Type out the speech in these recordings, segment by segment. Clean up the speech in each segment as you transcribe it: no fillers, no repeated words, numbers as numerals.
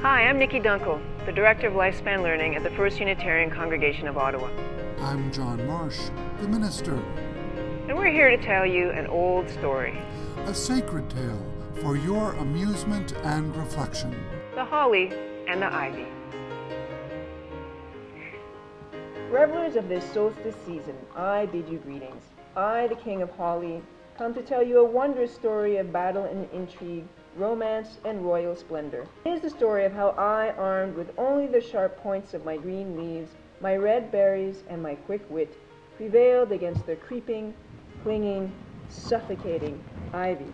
Hi, I'm Nikki Dunkel, the Director of Lifespan Learning at the First Unitarian Congregation of Ottawa. I'm John Marsh, the minister. And we're here to tell you an old story. A sacred tale for your amusement and reflection. The Holly and the Ivy. Revelers of this solstice season, I bid you greetings. I, the King of Holly, come to tell you a wondrous story of battle and intrigue, romance and royal splendor. It is the story of how I, armed with only the sharp points of my green leaves, my red berries, and my quick wit, prevailed against the creeping, clinging, suffocating ivy.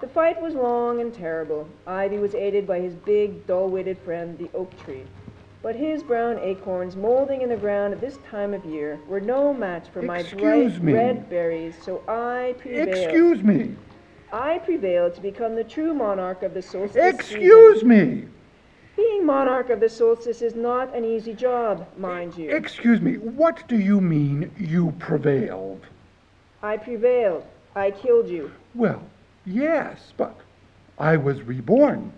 The fight was long and terrible. Ivy was aided by his big, dull-witted friend, the oak tree. But his brown acorns, molding in the ground at this time of year, were no match for my bright red berries, so I prevailed. Excuse me. I prevailed to become the true monarch of the solstice Excuse season. me. Being monarch of the solstice is not an easy job, mind you. Excuse me. What do you mean you prevailed? I prevailed. I killed you. Well, yes, but I was reborn.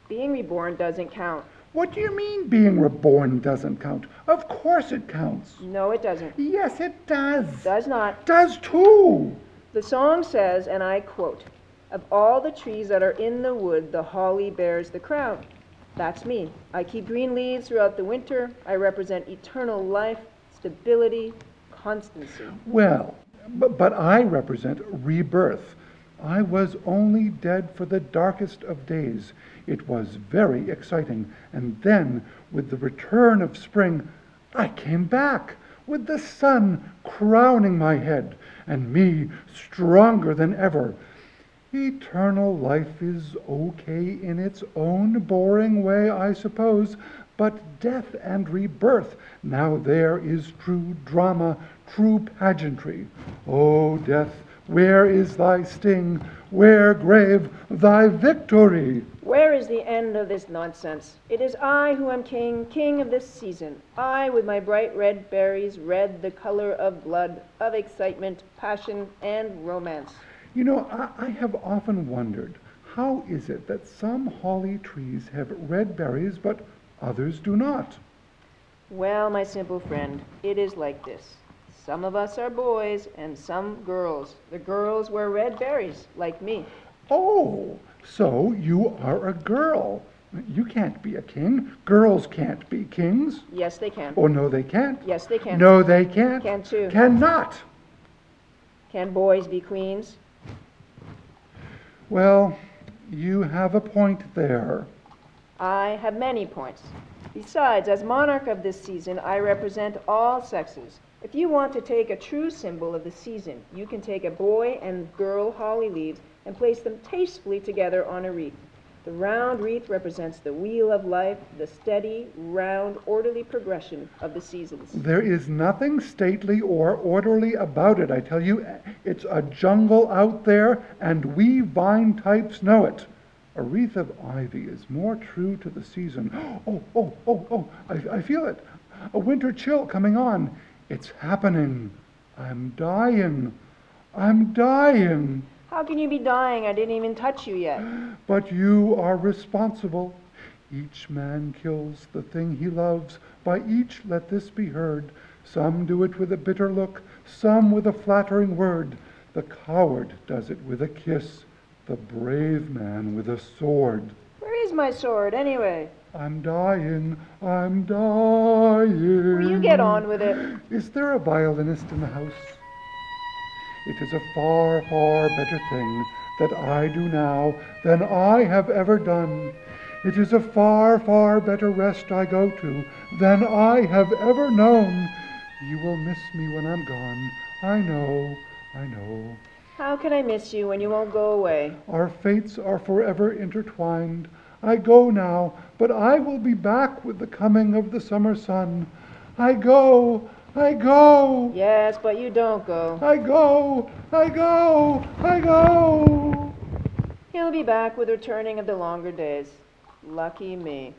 Being reborn doesn't count. What do you mean being reborn doesn't count? Of course it counts. No, it doesn't. Yes, it does. Does not. Does too. The song says, and I quote, "Of all the trees that are in the wood, the holly bears the crown." That's me. I keep green leaves throughout the winter. I represent eternal life, stability, constancy. Well, but I represent rebirth. I was only dead for the darkest of days. It was very exciting. And then, with the return of spring, I came back, with the sun crowning my head, and me stronger than ever. Eternal life is okay in its own boring way, I suppose, but death and rebirth, now there is true drama, true pageantry. Oh, death, where is thy sting? Where, grave, thy victory? Where is the end of this nonsense? It is I who am king, king of this season. I, with my bright red berries, red the color of blood, of excitement, passion, and romance. You know, I have often wondered, how is it that some holly trees have red berries, but others do not? Well, my simple friend, it is like this. Some of us are boys and some girls. The girls wear red berries, like me. Oh, so you are a girl. You can't be a king. Girls can't be kings. Yes, they can. Oh, no, they can't. Yes, they can. No, they can't. Can too. Cannot. Can boys be queens? Well, you have a point there. I have many points. Besides, as monarch of this season, I represent all sexes. If you want to take a true symbol of the season, you can take a boy and girl holly leaves and place them tastefully together on a wreath. The round wreath represents the wheel of life, the steady, round, orderly progression of the seasons. There is nothing stately or orderly about it, I tell you. It's a jungle out there, and we vine types know it. A wreath of ivy is more true to the season. I feel it. A winter chill coming on. It's happening. I'm dying. I'm dying. How can you be dying? I didn't even touch you yet. But you are responsible. Each man kills the thing he loves. By each let this be heard. Some do it with a bitter look, some with a flattering word. The coward does it with a kiss, the brave man with a sword. Where is my sword, anyway? I'm dying, I'm dying. Will you get on with it? Is there a violinist in the house? It is a far, far better thing that I do now than I have ever done. It is a far, far better rest I go to than I have ever known. You will miss me when I'm gone. I know, I know. How can I miss you when you won't go away? Our fates are forever intertwined. I go now, but I will be back with the coming of the summer sun. I go, I go. Yes, but you don't go. I go, I go, I go. He'll be back with returning of the longer days. Lucky me.